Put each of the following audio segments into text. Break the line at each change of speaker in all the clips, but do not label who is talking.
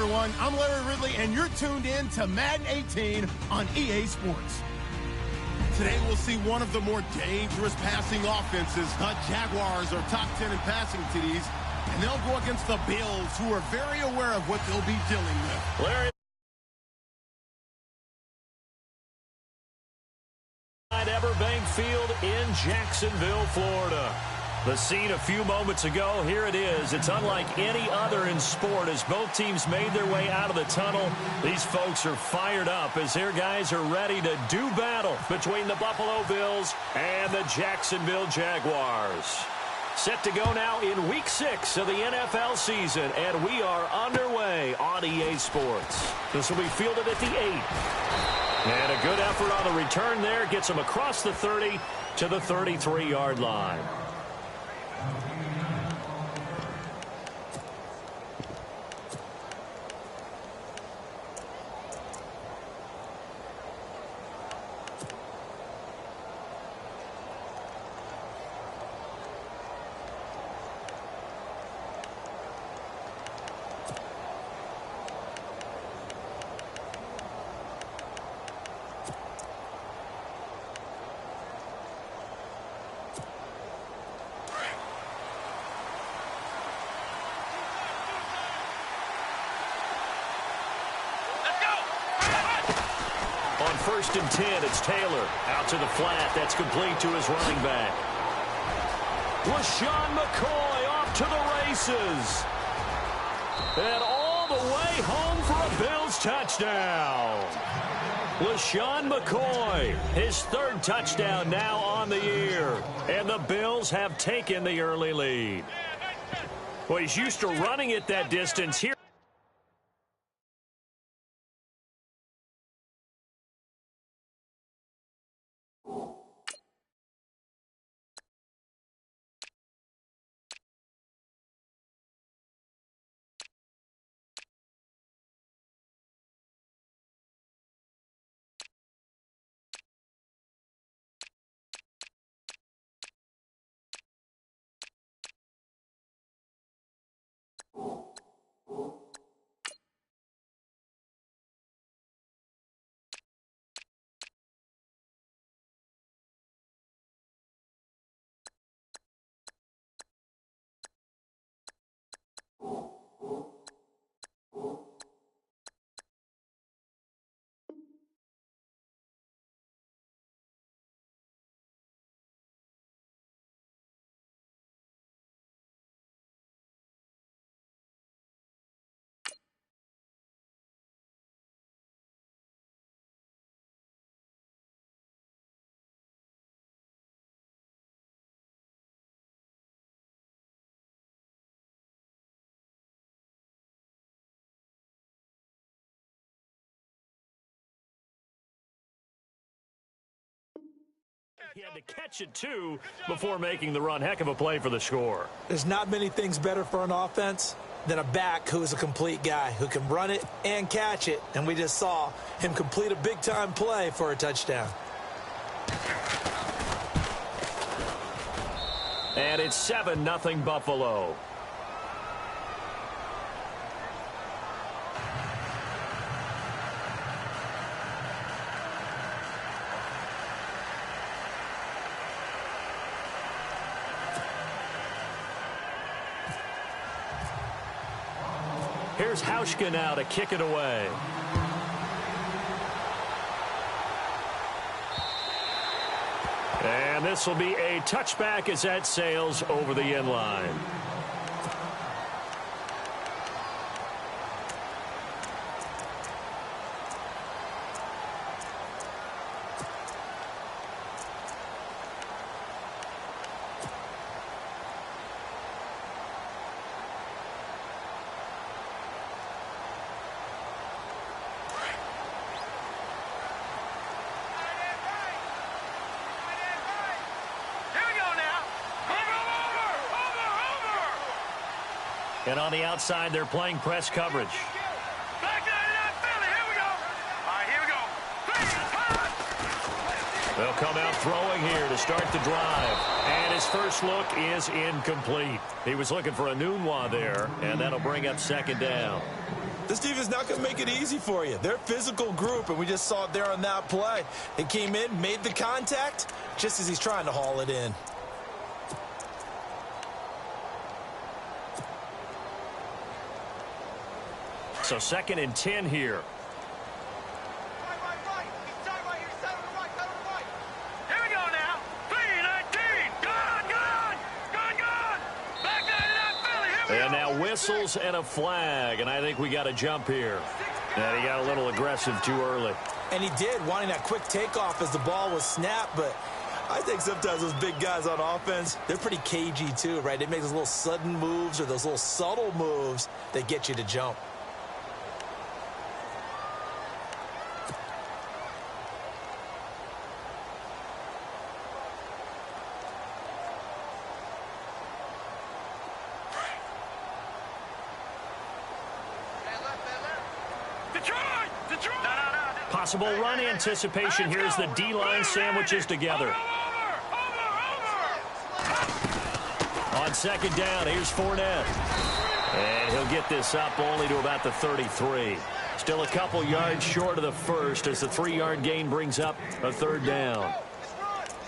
everyone. I'm Larry Ridley, and you're tuned in to Madden 18 on EA Sports. Today, we'll see one of the more dangerous passing offenses. The Jaguars are top 10 in passing TDs, and they'll go against the Bills, who are very aware of what they'll be dealing with.
Larry. Everbank Field in Jacksonville, Florida. The scene a few moments ago, here it is. It's unlike any other in sport as both teams made their way out of the tunnel. These folks are fired up as their guys are ready to do battle between the Buffalo Bills and the Jacksonville Jaguars. Set to go now in Week 6 of the NFL season, and we are underway on EA Sports. This will be fielded at the 8. And a good effort on the return there gets them across the 30 to the 33-yard line. First and 10, it's Taylor. Out to the flat. That's complete to his running back. LaShawn McCoy off to the races. And all the way home for a Bills touchdown. LaShawn McCoy, his third touchdown now on the year. And the Bills have taken the early lead. Well, he's used to running it that distance here. He had to catch it, too, before making the run. Heck of a play for the score.
There's not many things better for an offense than a back who is a complete guy, who can run it and catch it. And we just saw him complete a big-time play for a touchdown.
And it's 7-0 Buffalo. Here's Hauschka now to kick it away. And this will be a touchback as that sails over the end line. And on the outside, they're playing press coverage. They'll come out throwing here to start the drive. And his first look is incomplete. He was looking for a Nunwa there, and that'll bring up second down.
This defense is not going to make it easy for you. They're a physical group, and we just saw it there on that play. They came in, made the contact, just as he's trying to haul it in.
So 2nd and 10 here. And now whistles and a flag, and I think we got a jump here. And he got a little aggressive too early.
And he did, wanting that quick takeoff as the ball was snapped, but I think sometimes those big guys on offense, they're pretty cagey too, right? They make those little sudden moves or those little subtle moves that get you to jump.
Possible run anticipation. Here's the D-line sandwiches together. On 2nd down, here's Fournette. And he'll get this up only to about the 33. Still a couple yards short of the first as the 3-yard gain brings up a 3rd down.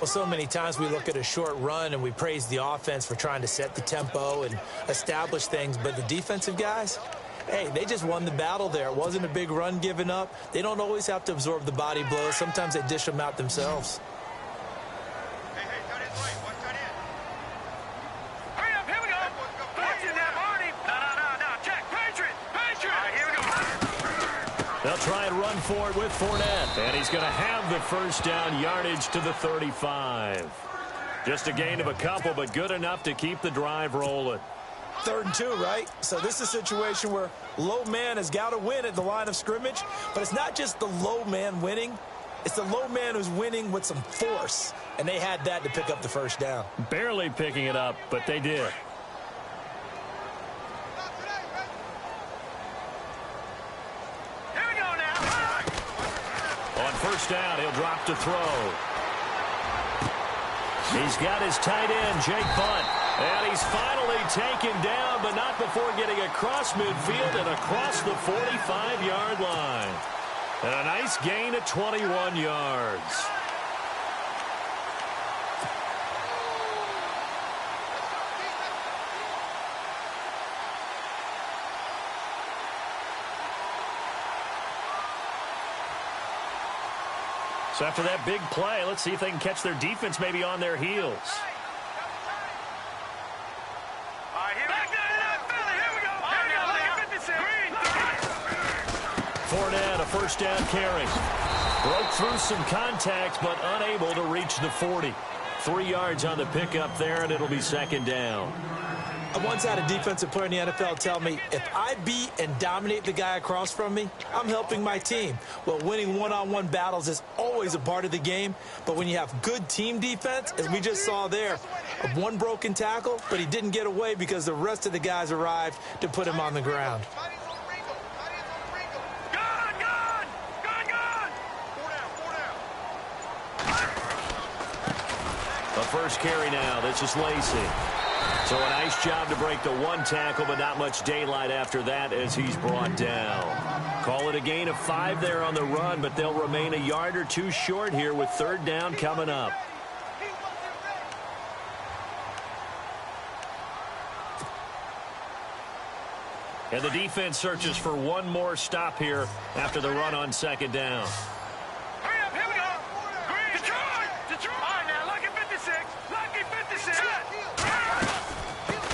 Well, so many times we look at a short run and we praise the offense for trying to set the tempo and establish things, but the defensive guys, hey, they just won the battle there. It wasn't a big run given up. They don't always have to absorb the body blows. Sometimes they dish them out themselves.
Hurry up, here we go. Watching that, Marty. No, check. Patriot. Here we go.
They'll try and run for it with Fournette. And he's going to have the 1st down yardage to the 35. Just a gain of a couple, but good enough to keep the drive rolling.
3rd and 2, right? So this is a situation where low man has got to win at the line of scrimmage, but it's not just the low man winning. It's the low man who's winning with some force, and they had that to pick up the 1st down.
Barely picking it up, but they did.
Here we go now.
On 1st down, he'll drop to throw. He's got his tight end, Jake Bunt. And he's finally taken down, but not before getting across midfield and across the 45-yard line. And a nice gain of 21 yards. So after that big play, let's see if they can catch their defense maybe on their heels. Fournette, a 1st down carry. Broke through some contact, but unable to reach the 40. 3 yards on the pickup there, and it'll be 2nd down.
I once had a defensive player in the NFL tell me, if I beat and dominate the guy across from me, I'm helping my team. Well, winning one-on-one battles is always a part of the game, but when you have good team defense, as we just saw there, one broken tackle, but he didn't get away because the rest of the guys arrived to put him on the ground.
The 1st carry now. This is Lacey. So a nice job to break the 1 tackle, but not much daylight after that as he's brought down. Call it a gain of 5 there on the run, but they'll remain a yard or 2 short here with 3rd down coming up. And the defense searches for one more stop here after the run on 2nd down.
Hurry up, here we go. Detroit. All right, now, lucky 56. Lucky 56.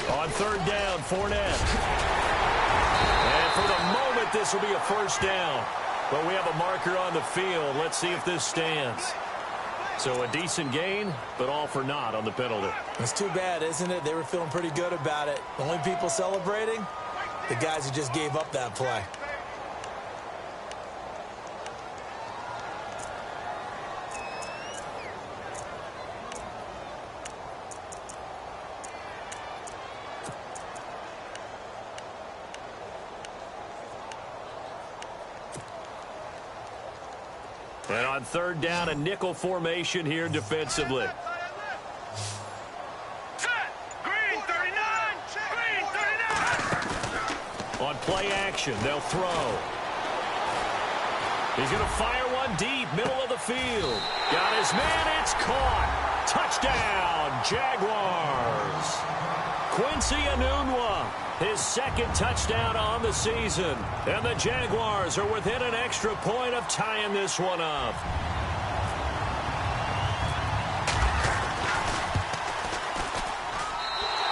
On 3rd down, Fournette. And for the moment, this will be a 1st down. But we have a marker on the field. Let's see if this stands. So a decent gain, but all for naught on the penalty.
It's too bad, isn't it? They were feeling pretty good about it. The only people celebrating, the guys who just gave up that play.
And on 3rd down, a nickel formation here defensively.
Set. Green 39. Green 39.
On play action, they'll throw. He's going to fire one deep, middle of the field. Got his man, it's caught. Touchdown, Jaguars. Quincy Enunwa, his second touchdown on the season. And the Jaguars are within an extra point of tying this one up.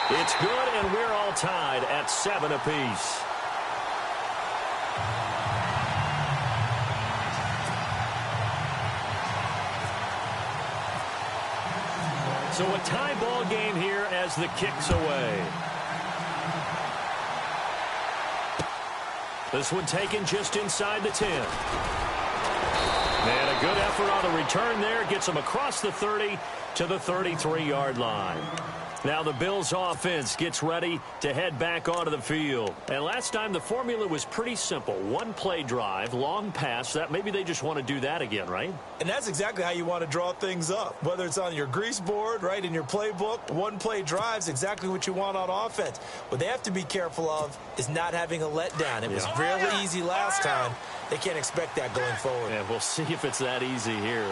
It's good, and we're all tied at 7 apiece. So a tie ball game here as the kick's away. This one taken just inside the 10. And a good effort on the return there. Gets him across the 30 to the 33-yard line. Now the Bills offense gets ready to head back onto the field. And last time the formula was pretty simple. One play drive, long pass. That maybe they just want to do that again, right?
And that's exactly how you want to draw things up. Whether it's on your grease board, right, in your playbook, one play drive is exactly what you want on offense. What they have to be careful of is not having a letdown. It was really easy last time. They can't expect that going forward.
Yeah, we'll see if it's that easy here.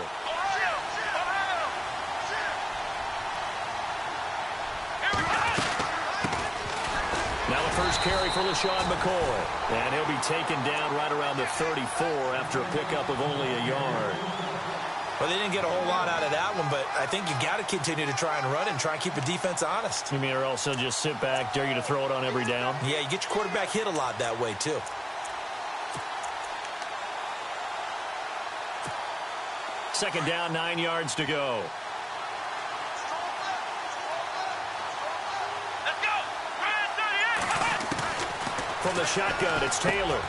Now the first carry for LaShawn McCoy. And he'll be taken down right around the 34 after a pickup of only a yard.
Well, they didn't get a whole lot out of that one, but I think you got to continue to try and run and try and keep the defense honest.
You mean, or also just sit back, dare you to throw it on every down?
Yeah, you get your quarterback hit a lot that way, too.
Second down, 9 yards to go. From the shotgun, it's Taylor.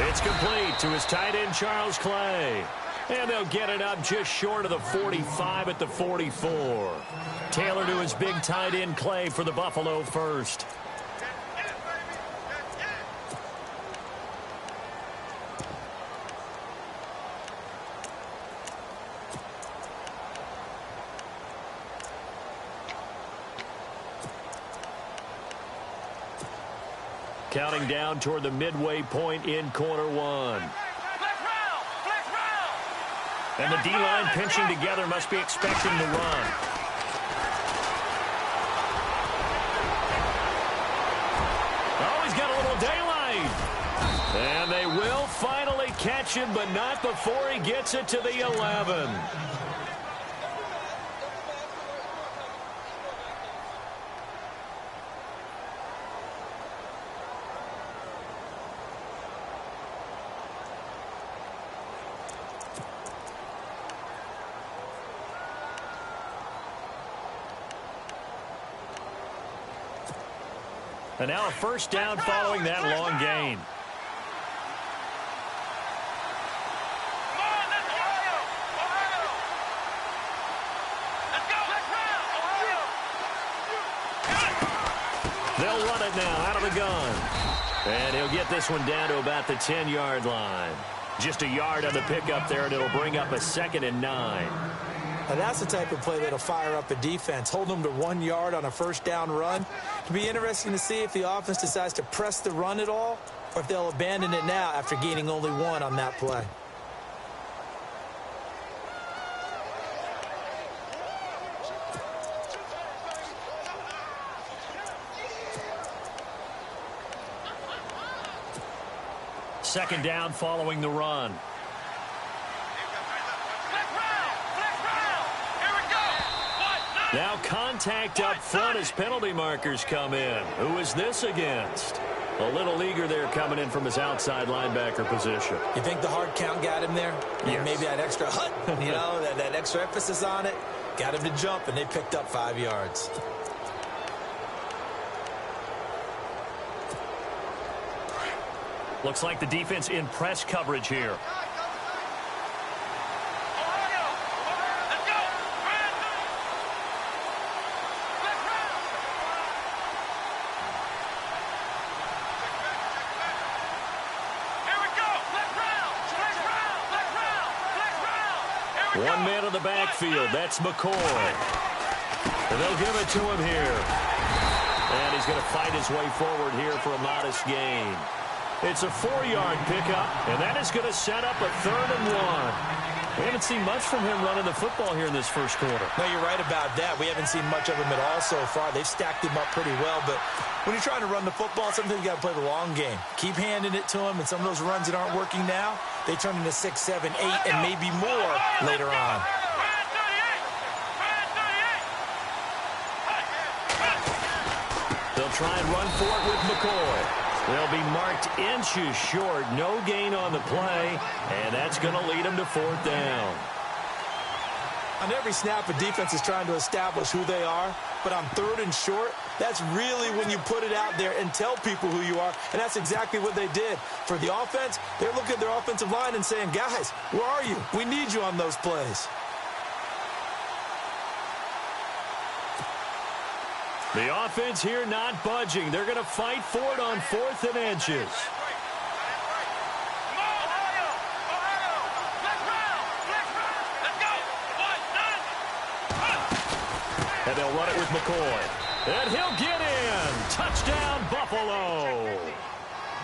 It's complete to his tight end, Charles Clay. And they'll get it up just short of the 45 at the 44. Taylor to his big tight end, Clay, for the Buffalo first. Counting down toward the midway point in quarter one. And the D-line pinching together, must be expecting the run. Oh, he's got a little daylight. And they will finally catch him, but not before he gets it to the 11. And now a first down following that long gain. They'll run it now out of the gun. And he'll get this one down to about the 10-yard line. Just a yard on the pickup there, and it'll bring up a 2nd and 9.
Now that's the type of play that'll fire up a defense. Hold them to 1 yard on a first down run. It'll be interesting to see if the offense decides to press the run at all, or if they'll abandon it now after gaining only 1 on that play.
Second down following the run. Now contact up front as penalty markers come in. Who is this against? A little eager there coming in from his outside linebacker position.
You think the hard count got him there?
Yes.
Maybe that extra that extra emphasis on it got him to jump, and they picked up 5 yards.
Looks like the defense in press coverage here. One man in the backfield. That's McCoy. And they'll give it to him here. And he's going to fight his way forward here for a modest gain. It's a 4-yard pickup, and that is going to set up a 3rd and 1. We haven't seen much from him running the football here in this first quarter.
No, you're right about that. We haven't seen much of him at all so far. They've stacked him up pretty well, but when you're trying to run the football, sometimes you got to play the long game. Keep handing it to him, and some of those runs that aren't working now, they turn into 6, 7, 8, and maybe more later on.
They'll try and run for it with McCoy. They'll be marked inches short. No gain on the play, and that's going to lead them to 4th down.
On every snap, a defense is trying to establish who they are, but on 3rd and short, that's really when you put it out there and tell people who you are, and that's exactly what they did. For the offense, they're looking at their offensive line and saying, guys, where are you? We need you on those plays.
The offense here not budging. They're going to fight for it on 4th and inches. And they'll run it with McCoy. And he'll get in. Touchdown, Buffalo.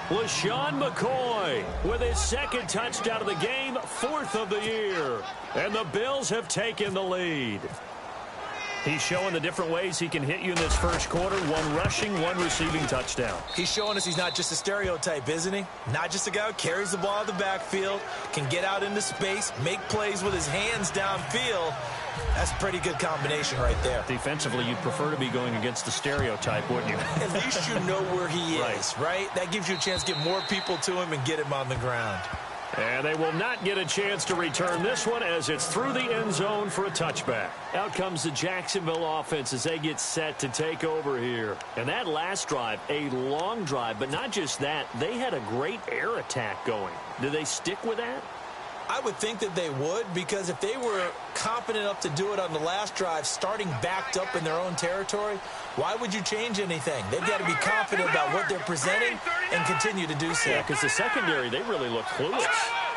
LaShawn McCoy with his 2nd touchdown of the game, 4th of the year. And the Bills have taken the lead. He's showing the different ways he can hit you in this first quarter. 1 rushing, 1 receiving touchdown.
He's showing us he's not just a stereotype, isn't he? Not just a guy who carries the ball out of the backfield, can get out into space, make plays with his hands downfield. That's a pretty good combination right there.
Defensively, you'd prefer to be going against the stereotype, wouldn't you?
At least you know where he is, right? That gives you a chance to get more people to him and get him on the ground.
And they will not get a chance to return this one as it's through the end zone for a touchback. Out comes the Jacksonville offense as they get set to take over here. And that last drive, a long drive, but not just that, they had a great air attack going. Do they stick with that?
I would think that they would, because if they were confident enough to do it on the last drive, starting backed up in their own territory, why would you change anything? They've got to be confident about what they're presenting and continue to do so.
Yeah, because the secondary, they really look clueless.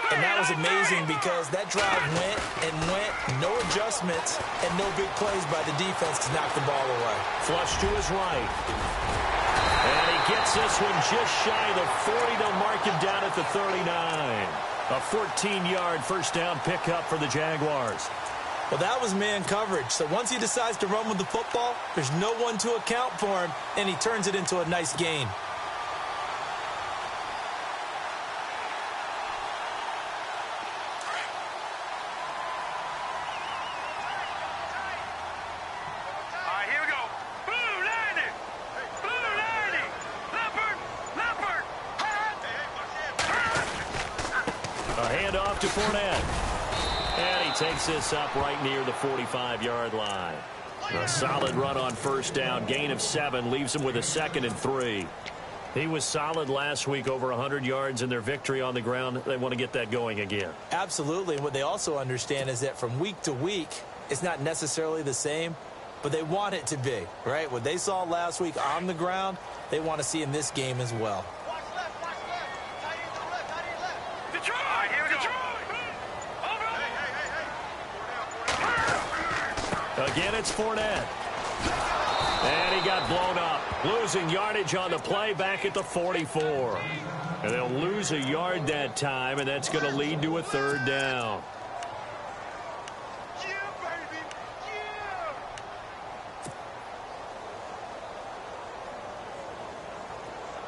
And that was amazing because that drive went and went, no adjustments, and no big plays by the defense to knock the ball away.
Flush to his right. And he gets this one just shy of the 40. They'll mark him down at the 39. A 14-yard first down pickup for the Jaguars.
Well, that was man coverage. So once he decides to run with the football, there's no one to account for him, and he turns it into a nice gain.
To Fournette. And he takes this up right near the 45-yard line. A solid run on first down. Gain of 7 leaves him with a 2nd and 3. He was solid last week, over 100 yards in their victory on the ground. They want to get that going again.
Absolutely. And what they also understand is that from week to week, it's not necessarily the same, but they want it to be, right? What they saw last week on the ground, they want to see in this game as well.
Again, it's Fournette. And he got blown up. Losing yardage on the play back at the 44. And they'll lose a yard that time, and that's going to lead to a 3rd down.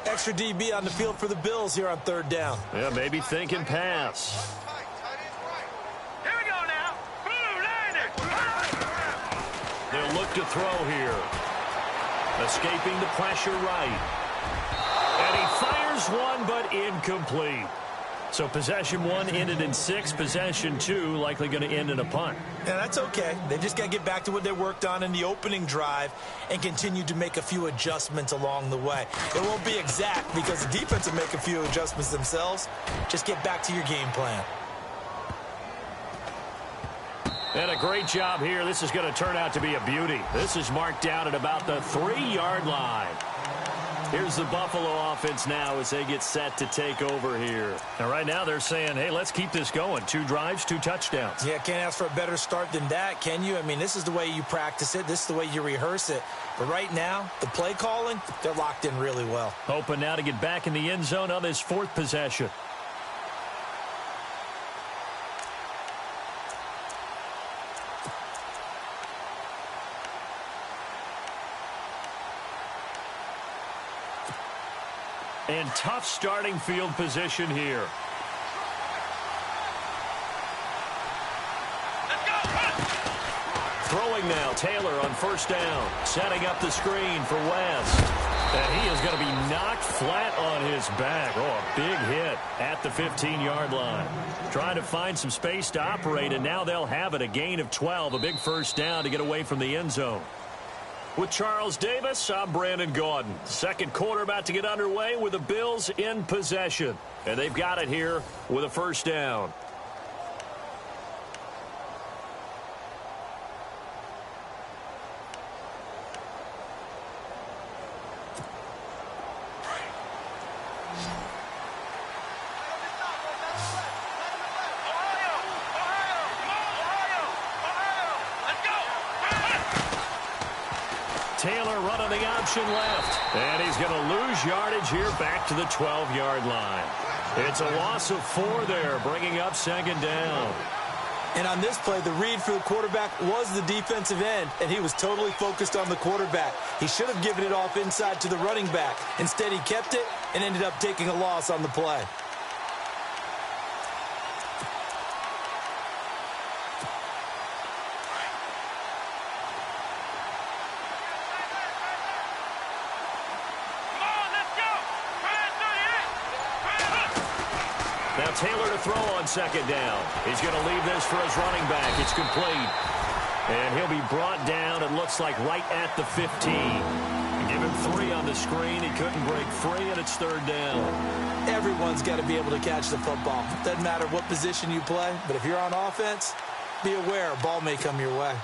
Extra DB on the field for the Bills here on 3rd down.
Yeah, maybe thinking pass. They'll look to throw here. Escaping the pressure right. And he fires one, but incomplete. So possession 1 ended in 6. Possession 2 likely going to end in a punt.
Yeah, that's okay. They just got to get back to what they worked on in the opening drive and continue to make a few adjustments along the way. It won't be exact because the defense will make a few adjustments themselves. Just get back to your game plan.
And a great job here. This is going to turn out to be a beauty. This is marked down at about the 3-yard line. Here's the Buffalo offense now as they get set to take over here. Now, right now they're saying, hey, let's keep this going. 2 drives, 2 touchdowns.
Yeah, can't ask for a better start than that, can you? I mean, this is the way you practice it. This is the way you rehearse it. But right now, the play calling, they're locked in really well.
Hoping now to get back in the end zone on this 4th possession. And tough starting field position here. Throwing now, Taylor on 1st down. Setting up the screen for West. And he is going to be knocked flat on his back. Oh, a big hit at the 15-yard line. Trying to find some space to operate, and now they'll have it. A gain of 12, a big 1st down to get away from the end zone. With Charles Davis, I'm Brandon Gaudin. 2nd quarter about to get underway with the Bills in possession. And they've got it here with a 1st down. Taylor running the option left. And he's going to lose yardage here back to the 12-yard line. It's a loss of 4 there, bringing up 2nd down.
And on this play, the read for the quarterback was the defensive end, and he was totally focused on the quarterback. He should have given it off inside to the running back. Instead, he kept it and ended up taking a loss on the play.
Now Taylor to throw on 2nd down. He's going to leave this for his running back. It's complete. And he'll be brought down, it looks like, right at the 15. Give him 3 on the screen. He couldn't break free, and it's 3rd down.
Everyone's got to be able to catch the football. Doesn't matter what position you play, but if you're on offense, be aware a ball may come your way.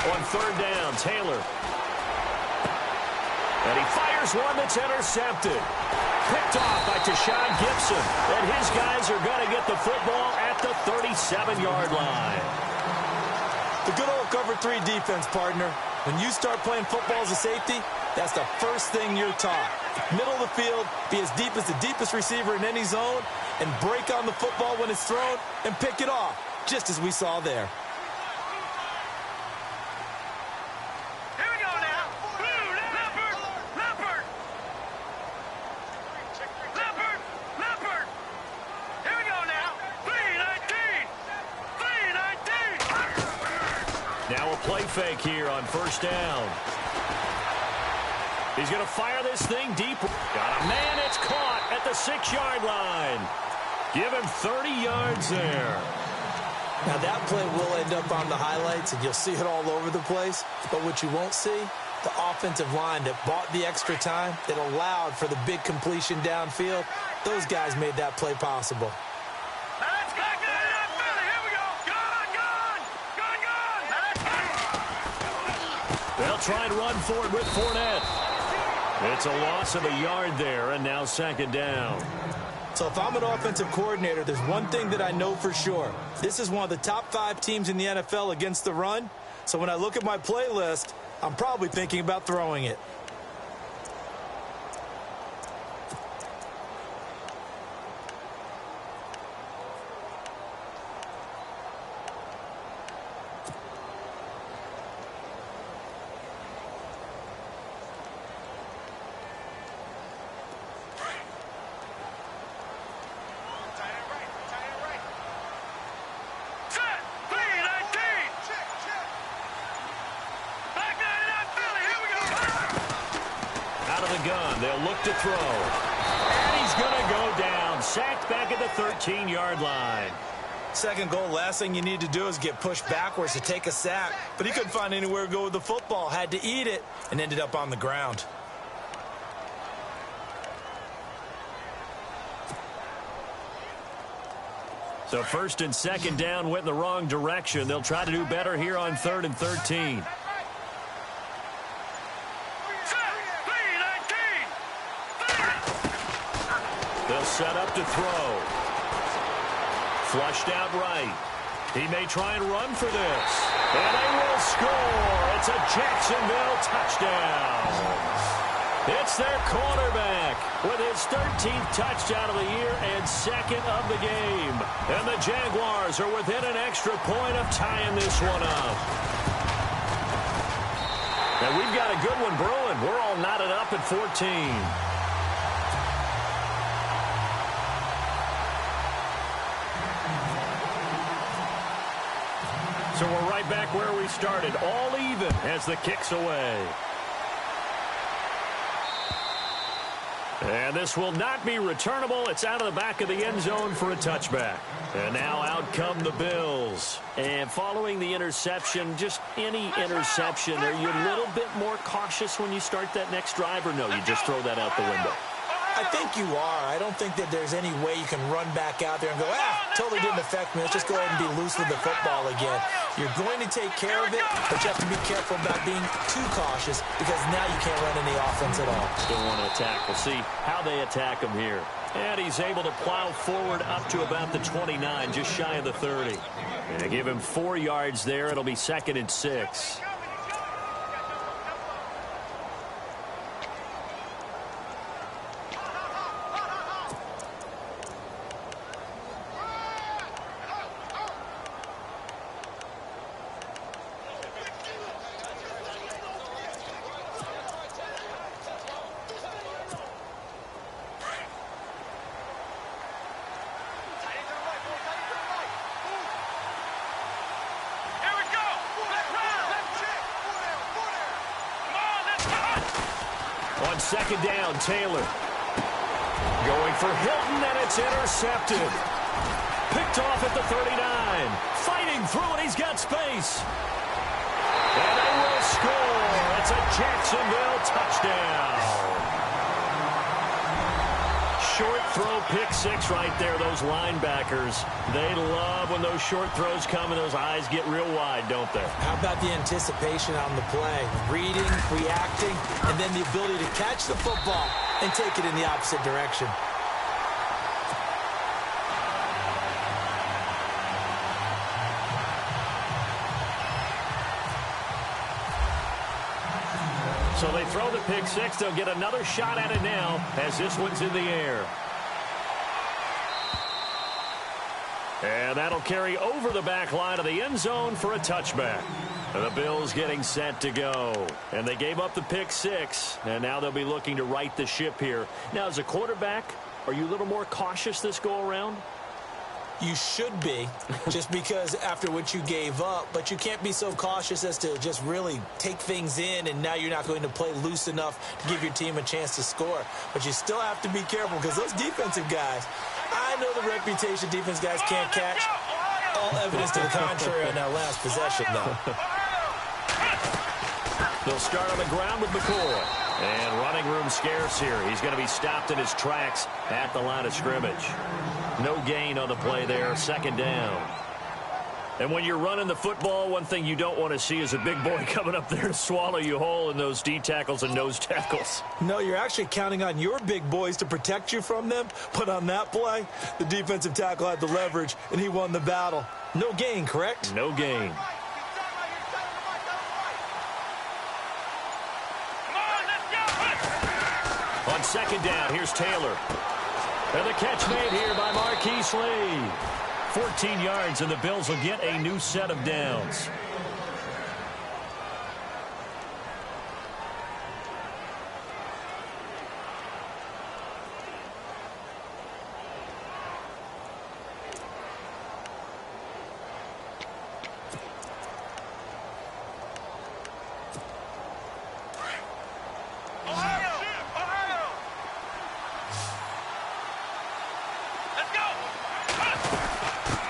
On 3rd down, Taylor. And he fires one that's intercepted. Picked off by Tashawn Gibson. And his guys are going to get the football at the 37-yard line.
The good old cover 3 defense, partner. When you start playing football as a safety, that's the first thing you're taught. Middle of the field, be as deep as the deepest receiver in any zone, and break on the football when it's thrown and pick it off, just as we saw there.
Now a play fake here on 1st down. He's going to fire this thing deep. Got a man. It's caught at the 6-yard line. Give him 30 yards there.
Now that play will end up on the highlights, and you'll see it all over the place. But what you won't see, the offensive line that bought the extra time, that allowed for the big completion downfield. Those guys made that play possible.
They'll try and run for it with Fournette. It's a loss of a yard there, and now 2nd down.
So if I'm an offensive coordinator, there's one thing that I know for sure. This is one of the top 5 teams in the NFL against the run. So when I look at my playlist, I'm probably thinking about throwing it.
Gun. They'll look to throw. And he's going to go down. Sacked back at the 13-yard line.
2nd goal, last thing you need to do is get pushed backwards to take a sack. But he couldn't find anywhere to go with the football. Had to eat it and ended up on the ground.
So first and second down went in the wrong direction. They'll try to do better here on 3rd and 13. They'll set up to throw. Flushed out right. He may try and run for this. And they will score. It's a Jacksonville touchdown. It's their quarterback with his 13th touchdown of the year and 2nd of the game. And the Jaguars are within an extra point of tying this one up. And we've got a good one brewing. We're all knotted up at 14. So we're right back where we started, all even as the kick's away. And this will not be returnable. It's out of the back of the end zone for a touchback. And now out come the Bills. And following the interception, just any interception, are you a little bit more cautious when you start that next drive, or no, you just throw that out the window?
I think you are. I don't think that there's any way you can run back out there and go, totally didn't affect me. Let's just go ahead and be loose with the football again. You're going to take care of it, but you have to be careful about being too cautious because now you can't run any offense at all.
Still want to attack. We'll see how they attack him here. And he's able to plow forward up to about the 29, just shy of the 30. And they give him 4 yards there. It'll be 2nd and 6. On 2nd down, Taylor. Going for Hilton, and it's intercepted. Picked off at the 39. Fighting through, and he's got space. And they will score. It's a Jacksonville touchdown. Short throw, pick 6 right there. Those linebackers, they love when those short throws come and those eyes get real wide, don't they?
How about the anticipation on the play? Reading, reacting, and then the ability to catch the football and take it in the opposite direction.
So they throw the pick 6. They'll get another shot at it now as this one's in the air. And that'll carry over the back line of the end zone for a touchback. And the Bills getting set to go. And they gave up the pick 6. And now they'll be looking to right the ship here. Now, as a quarterback, are you a little more cautious this go around?
You should be, just because after what you gave up, but you can't be so cautious as to just really take things in, and now you're not going to play loose enough to give your team a chance to score. But you still have to be careful because those defensive guys, I know the reputation defense guys can't catch. All evidence to the contrary on that last possession, though.
They'll start on the ground with McCoy. And running room scarce here. He's going to be stopped in his tracks at the line of scrimmage. No gain on the play there. 2nd down. And when you're running the football, one thing you don't want to see is a big boy coming up there to swallow you whole in those D tackles and nose tackles.
No, you're actually counting on your big boys to protect you from them. But on that play, the defensive tackle had the leverage, and he won the battle. No gain, correct?
No gain. On 2nd down, here's Taylor. And the catch made here by Marquise Lee. 14 yards, and the Bills will get a new set of downs.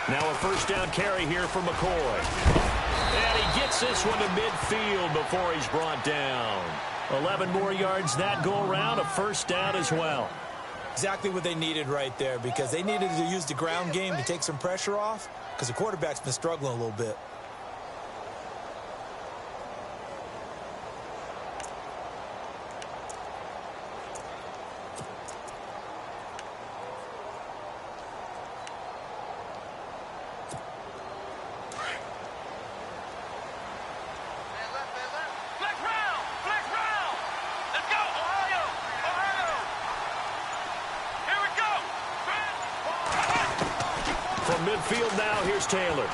Now a 1st down carry here for McCoy. And he gets this one to midfield before he's brought down. 11 more yards that go around, a 1st down as well.
Exactly what they needed right there, because they needed to use the ground game to take some pressure off, because the quarterback's been struggling a little bit.
From midfield now, here's Taylor.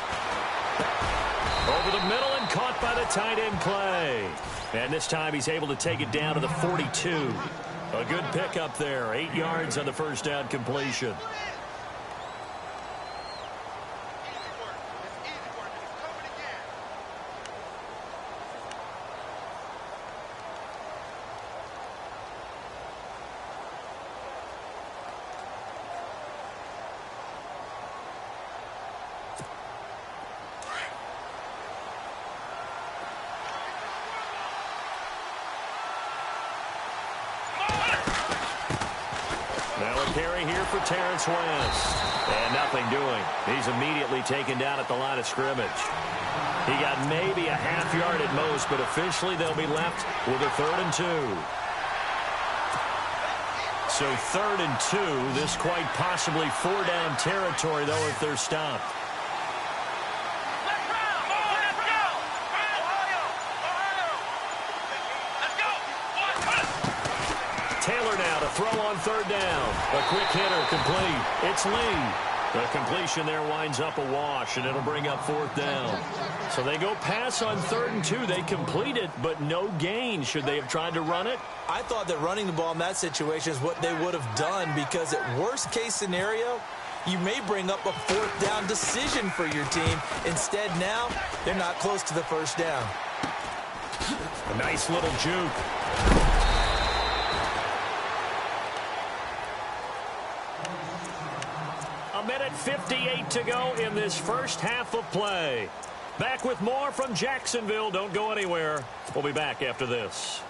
Over the middle and caught by the tight end Clay. And this time he's able to take it down to the 42. A good pickup there. 8 yards on the first down completion. Now a carry here for Terrence West. And nothing doing. He's immediately taken down at the line of scrimmage. He got maybe a half yard at most, but officially they'll be left with a 3rd and 2. So 3rd and 2. This quite possibly 4-down territory, though, if they're stopped. Taylor now to throw on 3rd down. A quick hitter complete. It's Lee. The completion there winds up a wash, and it'll bring up 4th down. So they go pass on 3rd and 2. They complete it, but no gain. Should they have tried to run it?
I thought that running the ball in that situation is what they would have done, because at worst case scenario, you may bring up a 4th down decision for your team. Instead now, they're not close to the 1st down.
A nice little juke. A minute 58 to go in this first half of play. Back with more from Jacksonville. Don't go anywhere. We'll be back after this.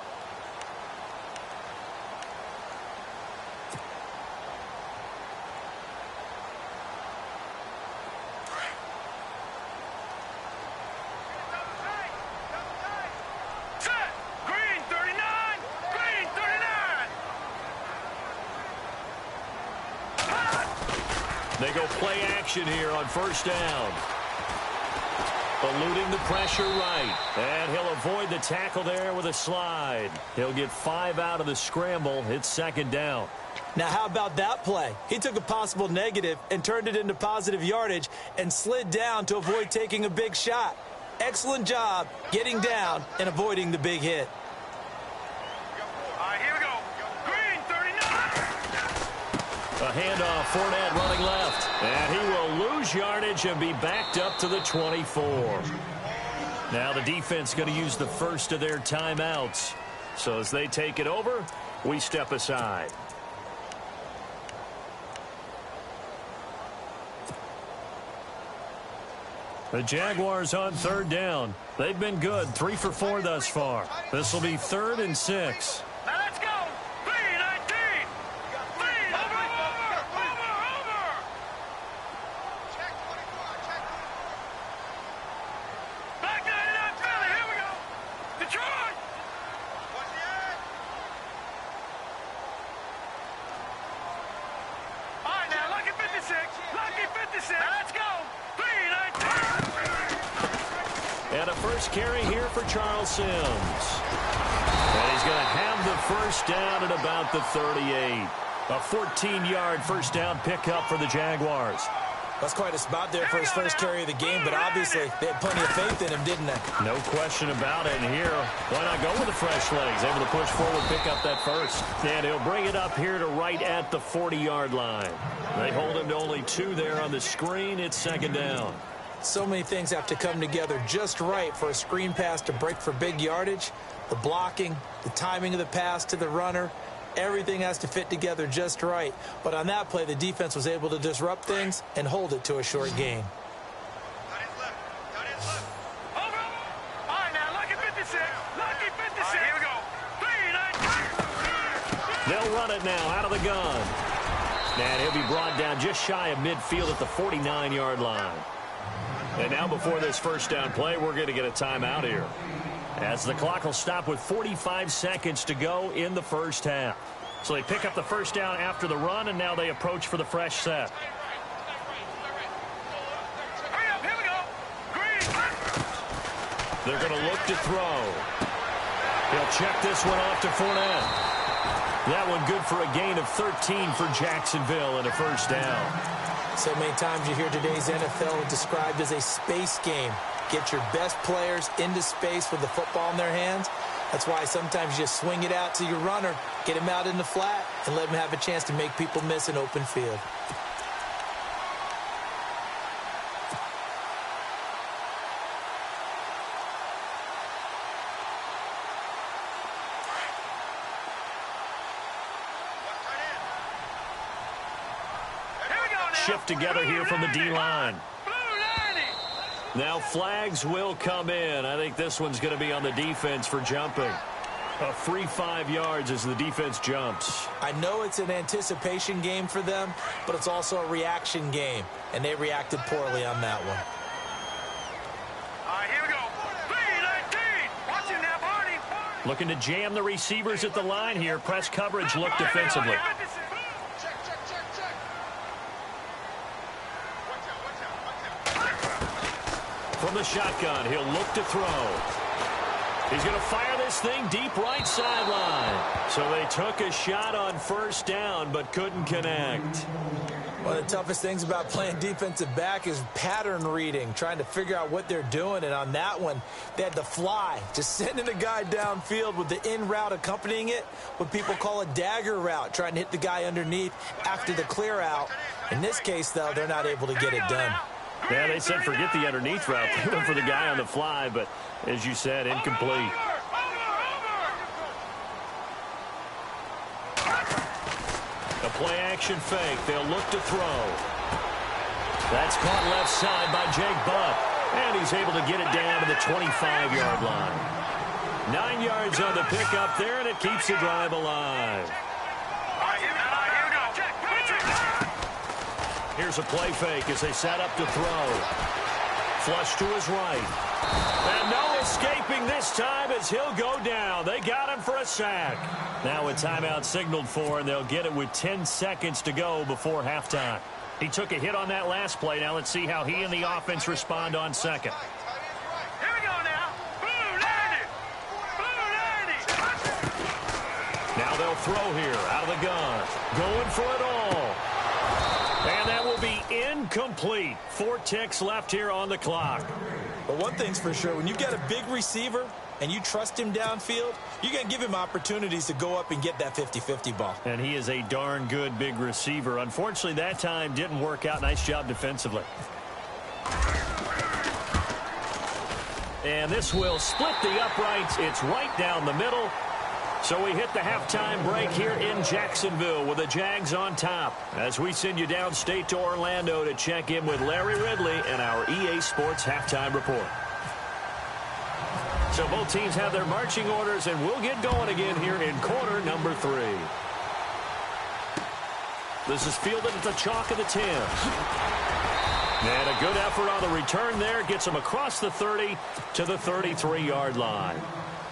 They go play action here on 1st down. Eluding the pressure right. And he'll avoid the tackle there with a slide. He'll get 5 out of the scramble. It's 2nd down.
Now, how about that play? He took a possible negative and turned it into positive yardage and slid down to avoid taking a big shot. Excellent job getting down and avoiding the big hit.
A handoff, Fournette running left. And he will lose yardage and be backed up to the 24. Now the defense going to use the first of their timeouts. So as they take it over, we step aside. The Jaguars on 3rd down. They've been good, 3 for 4 thus far. This will be 3rd and 6. And a first carry here for Charles Sims. And he's going to have the 1st down at about the 38. A 14-yard 1st down pickup for the Jaguars.
That's quite a spot there for his first carry of the game, but obviously they had plenty of faith in him, didn't they?
No question about it. And here, why not go with the fresh legs? Able to push forward, pick up that first. And he'll bring it up here to right at the 40-yard line. They hold him to only 2 there on the screen. It's 2nd down.
So many things have to come together just right for a screen pass to break for big yardage. The blocking, the timing of the pass to the runner, everything has to fit together just right. But on that play, the defense was able to disrupt things and hold it to a short gain.
They'll run it now out of the gun. And he'll be brought down just shy of midfield at the 49-yard line. And now before this first down play, we're going to get a timeout here, as the clock will stop with 45 seconds to go in the first half. So they pick up the first down after the run, and now they approach for the fresh set. They're going to look to throw. He'll check this one off to Fournette. That one good for a gain of 13 for Jacksonville and a first down.
So many times you hear today's NFL described as a space game. Get your best players into space with the football in their hands. That's why sometimes you just swing it out to your runner, get him out in the flat, and let him have a chance to make people miss an open field.
Shift together here from the D-line. Now flags will come in. I think this one's going to be on the defense for jumping. A free 5 yards as the defense jumps.
I know it's an anticipation game for them, but it's also a reaction game, and they reacted poorly on that one.
All right, here we go. 3-19. Watching that, Barney.
Looking to jam the receivers at the line here. Press coverage look defensively. From the shotgun, he'll look to throw. He's going to fire this thing deep right sideline. So they took a shot on first down, but couldn't connect.
One of the toughest things about playing defensive back is pattern reading, trying to figure out what they're doing. And on that one, they had to fly, just sending a guy downfield with the in route accompanying it, what people call a dagger route, trying to hit the guy underneath after the clear out. In this case, though, they're not able to get it done.
Yeah, they said forget the underneath route. They went for the guy on the fly, but as you said, incomplete. A play-action fake. They'll look to throw. That's caught left side by Jake Butt. And he's able to get it down to the 25-yard line. 9 yards on the pickup there, and it keeps the drive alive. Here's a play fake as they set up to throw. Flush to his right. And no escaping this time as he'll go down. They got him for a sack. Now a timeout signaled for, and they'll get it with 10 seconds to go before halftime. He took a hit on that last play. Now let's see how he and the offense respond on second.
Here we go now. Blue 90.
Now they'll throw here out of the gun. Going for it all. And that will be incomplete. 4 ticks left here on the clock.
But one thing's for sure, when you've got a big receiver and you trust him downfield, you're going to give him opportunities to go up and get that 50-50 ball.
And he is a darn good big receiver. Unfortunately, that time didn't work out. Nice job defensively. And this will split the uprights. It's right down the middle. So we hit the halftime break here in Jacksonville with the Jags on top, as we send you downstate to Orlando to check in with Larry Ridley and our EA Sports Halftime Report. So both teams have their marching orders, and we'll get going again here in quarter number 3. This is fielded at the chalk of the 10. And a good effort on the return there. Gets him across the 30 to the 33-yard line.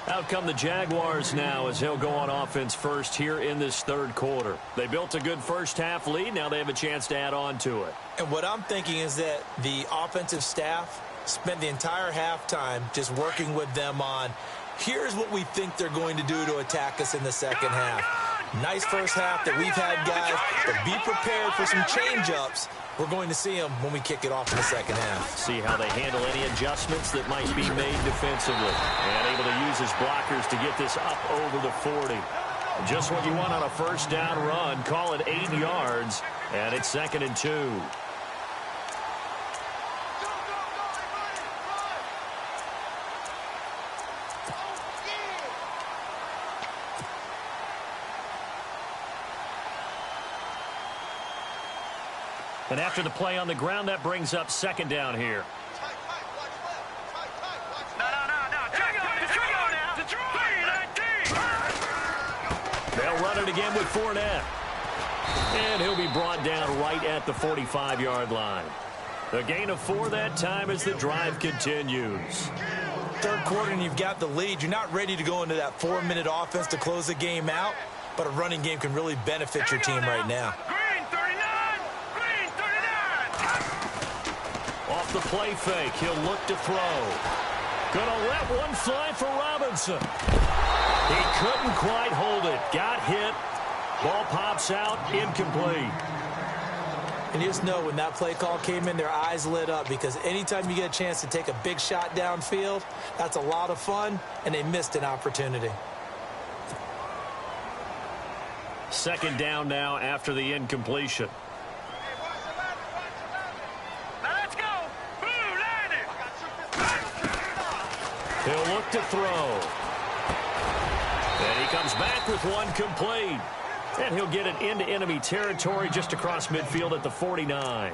Out come the Jaguars now as he'll go on offense first here in this third quarter. They built a good first half lead. Now they have a chance to add on to it.
And what I'm thinking is that the offensive staff spent the entire halftime just working with them on, here's what we think they're going to do to attack us in the second half. Nice first half that we've had, guys, but be prepared for some change-ups. We're going to see them when we kick it off in the second half.
See how they handle any adjustments that might be made defensively. And able to use his blockers to get this up over the 40. Just what you want on a first down run. Call it 8 yards. And it's 2nd and 2. And after the play on the ground, that brings up 2nd down here. They'll run it again with Fournette. And he'll be brought down right at the 45-yard line. The gain of 4 that time as the drive continues.
Third quarter and you've got the lead. You're not ready to go into that 4-minute offense to close the game out, but a running game can really benefit your team right now.
Green 39! Green 39!
Off the play fake, he'll look to throw. Gonna let one fly for Robinson. He couldn't quite hold it. Got hit. Ball pops out, incomplete.
And you just know when that play call came in, their eyes lit up, because anytime you get a chance to take a big shot downfield, that's a lot of fun, and they missed an opportunity.
Second down now after the incompletion.
Now let's go! Blue, line it!
He'll look to throw. And he comes back with one complete. And he'll get it into enemy territory just across midfield at the 49.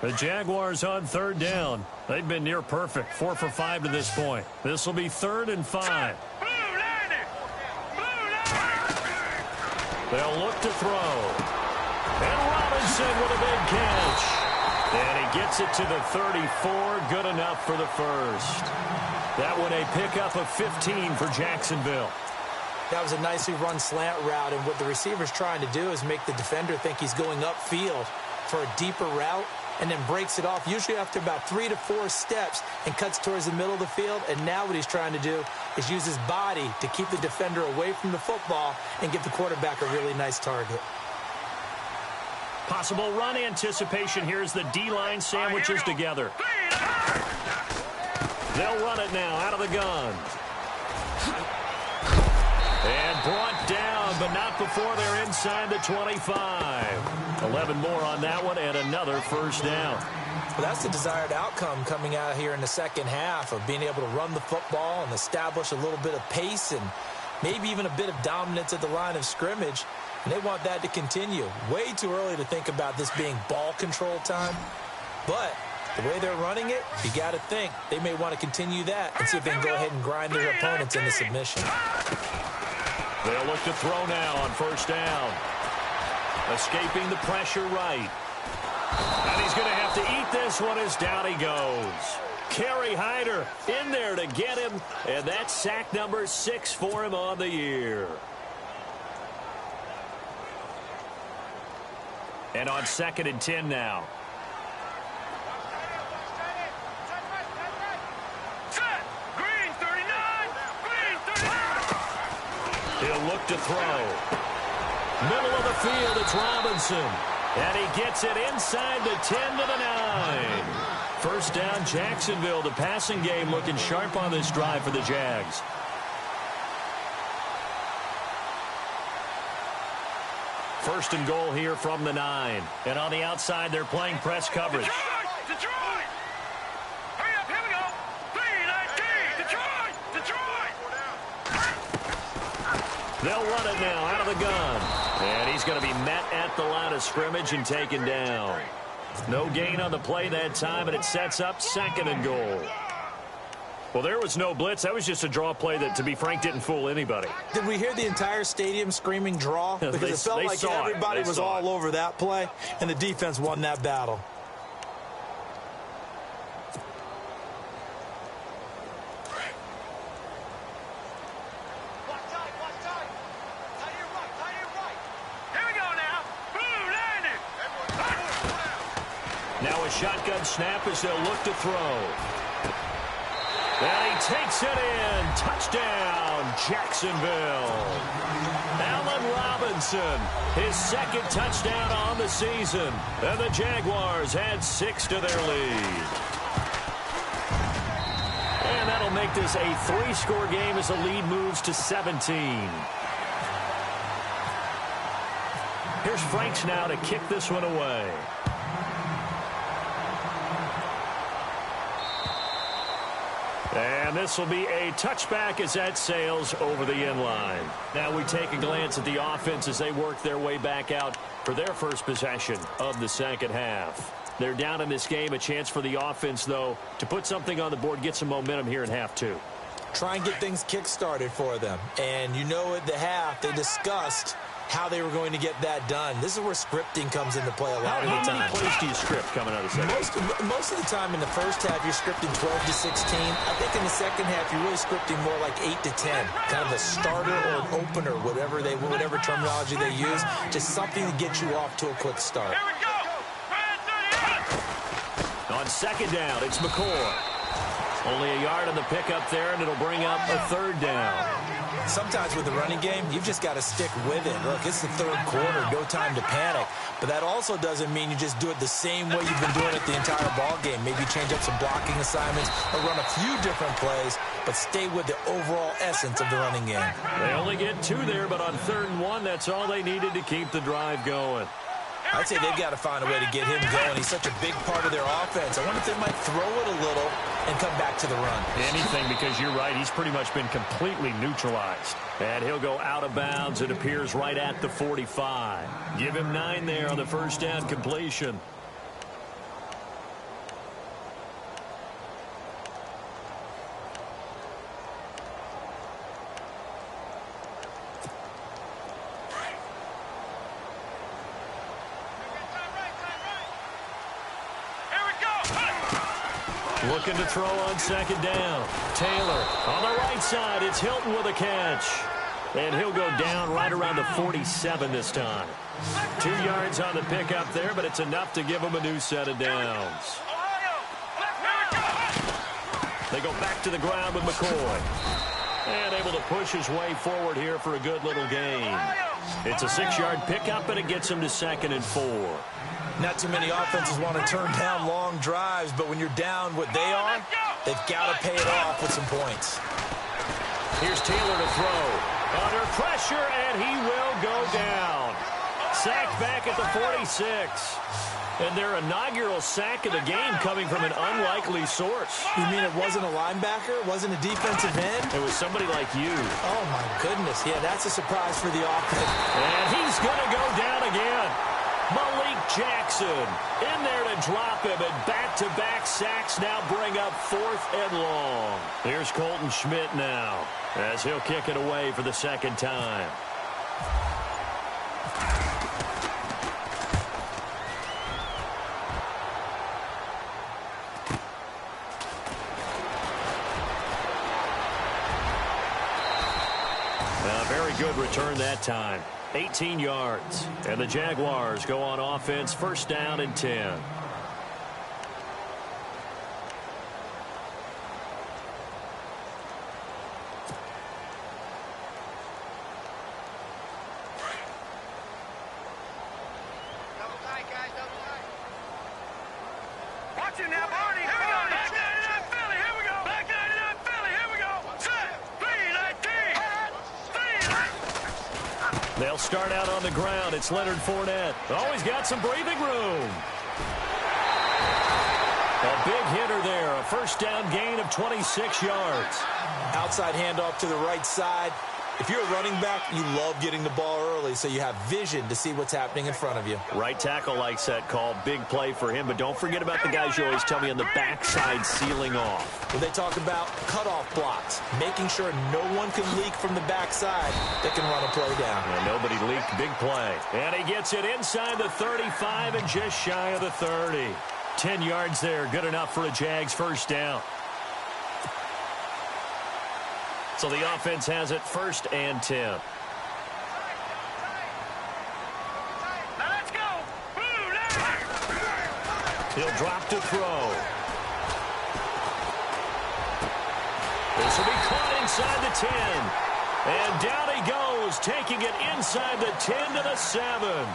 The Jaguars on third down. They've been near perfect, 4 for 5 to this point. This will be 3rd and 5.
Blue, line it! Blue, line it!
They'll look to throw. And Robinson with a big catch. And he gets it to the 34. Good enough for the first. That one a pickup of 15 for Jacksonville.
That was a nicely run slant route, and what the receiver's trying to do is make the defender think he's going upfield for a deeper route, and then breaks it off, usually after about 3 to 4 steps, and cuts towards the middle of the field. And now what he's trying to do is use his body to keep the defender away from the football and give the quarterback a really nice target.
Possible run anticipation here as the D-line sandwiches together. They'll run it now out of the gun. And brought down, but not before they're inside the 25. 11 more on that one, and another first down.
Well, that's the desired outcome coming out here in the second half, of being able to run the football and establish a little bit of pace and maybe even a bit of dominance at the line of scrimmage. And they want that to continue. Way too early to think about this being ball control time. But the way they're running it, you got to think they may want to continue that and see if they can go ahead and grind their opponents into submission.
They'll look to throw now on first down. Escaping the pressure right. And he's going to have to eat this one as down he goes. Kerry Hyder in there to get him, and that's sack number 6 for him on the year. And on 2nd and 10 now.
Set! Green 39! Green 39!
He'll look to throw. Middle of the field, it's Robinson. And he gets it inside the 10 to the 9. First down, Jacksonville. The passing game looking sharp on this drive for the Jags. First and goal here from the 9. And on the outside, they're playing press coverage.
Detroit! Hurry up, here we go! 3-19! Detroit!
They'll run it now out of the gun. And he's going to be met at the line of scrimmage and taken down. No gain on the play that time, and it sets up 2nd and goal. Well, there was no blitz. That was just a draw play that, to be frank, didn't fool anybody.
Did we hear the entire stadium screaming draw? Because it felt like everybody was all over that play, and the defense won that battle.
Here we go now! Blue, line it!
Now a shotgun snap as they'll look to throw. And he takes it in. Touchdown, Jacksonville. Allen Robinson, his 2nd touchdown on the season. And the Jaguars add 6 to their lead. And that'll make this a 3-score game as the lead moves to 17. Here's Franks now to kick this one away. And this will be a touchback as that sails over the end line. Now we take a glance at the offense as they work their way back out for their first possession of the second half. They're down in this game. A chance for the offense, though, to put something on the board, get some momentum here in half two.
Try and get things kick-started for them. And you know at the half, they discussed how they were going to get that done. This is where scripting comes into play a lot of the time.
How many plays do you script coming out of the second?
Most of the time in the first half, you're scripting 12 to 16. I think in the second half, you're really scripting more like 8 to 10. Kind of a starter or an opener, whatever terminology they use. Just something to get you off to a quick start.
Here we go.
On second down, it's McCoy. Only a yard on the pickup there, and it'll bring up a third down.
Sometimes with the running game, you've just got to stick with it. Look, it's the third quarter, no time to panic. But that also doesn't mean you just do it the same way you've been doing it the entire ball game. Maybe change up some blocking assignments or run a few different plays, but stay with the overall essence of the running game.
They only get 2 there, but on 3rd and 1, that's all they needed to keep the drive going.
I'd say they've got to find a way to get him going. He's such a big part of their offense. I wonder if they might throw it a little and come back to the run.
Anything, because you're right. He's pretty much been completely neutralized. And he'll go out of bounds. It appears right at the 45. Give him 9 there on the first down completion. Looking to throw on second down. Taylor on the right side. It's Hilton with a catch. And he'll go down right around the 47 this time. 2 yards on the pickup there, but it's enough to give him a new set of downs. They go back to the ground with McCoy. And able to push his way forward here for a good little gain. It's a 6-yard pickup, and it gets him to 2nd and 4.
Not too many offenses want to turn down long drives, but when you're down what they are, they've got to pay it off with some points.
Here's Taylor to throw. Under pressure, and he will go down. Sacked back at the 46. And their inaugural sack of the game coming from an unlikely source.
You mean it wasn't a linebacker? It wasn't a defensive end?
It was somebody like you.
Oh, my goodness. Yeah, that's a surprise for the offense.
And he's going to go down again. Malik Jackson in there to drop him, and back-to-back sacks now bring up 4th and long. Here's Colton Schmidt now as he'll kick it away for the 2nd time. A very good return that time. 18 yards. And the Jaguars go on offense, 1st down and 10.
Watch it now, Barney. Here we go. Back 99 Philly. Here we go. Back 99 Philly. Here we go. Set. 3-19.
They'll start out on the ground. It's Leonard Fournette. Oh, he's got some breathing room. A big hitter there. A 1st down gain of 26 yards.
Outside handoff to the right side. If you're a running back, you love getting the ball early so you have vision to see what's happening in front of you.
Right tackle likes that call. Big play for him. But don't forget about the guys you always tell me on the backside sealing off.
When they talk about cutoff blocks, making sure no one can leak from the backside that can run a play down.
And nobody leaked. Big play. And he gets it inside the 35 and just shy of the 30. 10 yards there. Good enough for a Jags 1st down. So the offense has it 1st and 10.
Now let's go.
He'll drop to throw. This will be caught inside the 10. And down he goes, taking it inside the 10 to the 7.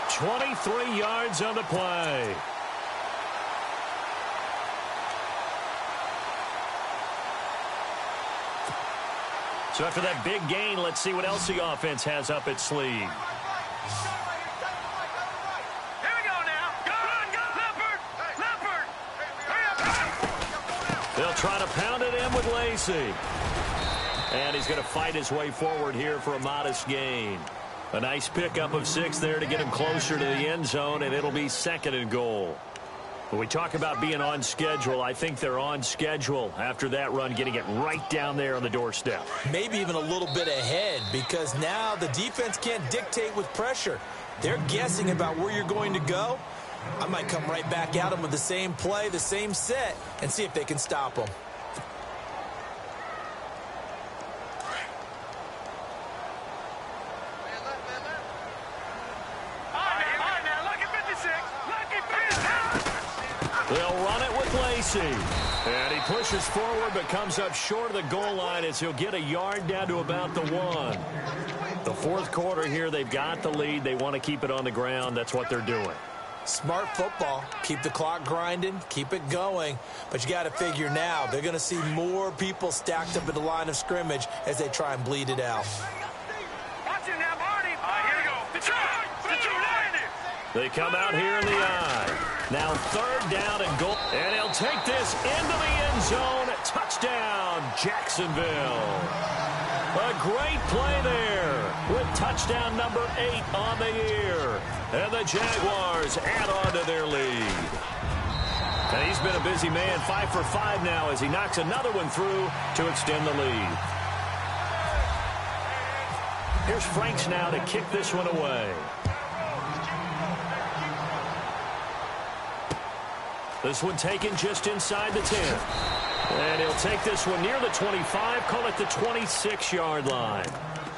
23 yards on the play. So after that big gain, let's see what else the offense has up its sleeve.
Here we go now. Go, Leopard. Leopard.
They'll Trying to pound it in with Lacey. And he's going to fight his way forward here for a modest gain. A nice pickup of 6 there to get him closer to the end zone, and it'll be 2nd and goal. When we talk about being on schedule, I think they're on schedule after that run, getting it right down there on the doorstep.
Maybe even a little bit ahead, because now the defense can't dictate with pressure. They're guessing about where you're going to go. I might come right back at them with the same play, the same set, and see if they can stop them.
They'll run it with Lacey. And he pushes forward but comes up short of the goal line as he'll get a yard down to about the 1. The 4th quarter here, they've got the lead. They want to keep it on the ground. That's what they're doing.
Smart football. Keep the clock grinding. Keep it going. But you got to figure now, they're going to see more people stacked up at the line of scrimmage as they try and bleed it out.
Watching now, Marty. Here we go. The two.
They come out here in the eye. Now 3rd down and goal. And he'll take this into the end zone. Touchdown, Jacksonville. A great play there with touchdown number 8 on the year. And the Jaguars add on to their lead. And he's been a busy man, 5 for 5 now as he knocks another one through to extend the lead. Here's Franks now to kick this one away. This one taken just inside the 10. And he'll take this one near the 25, call it the 26-yard line.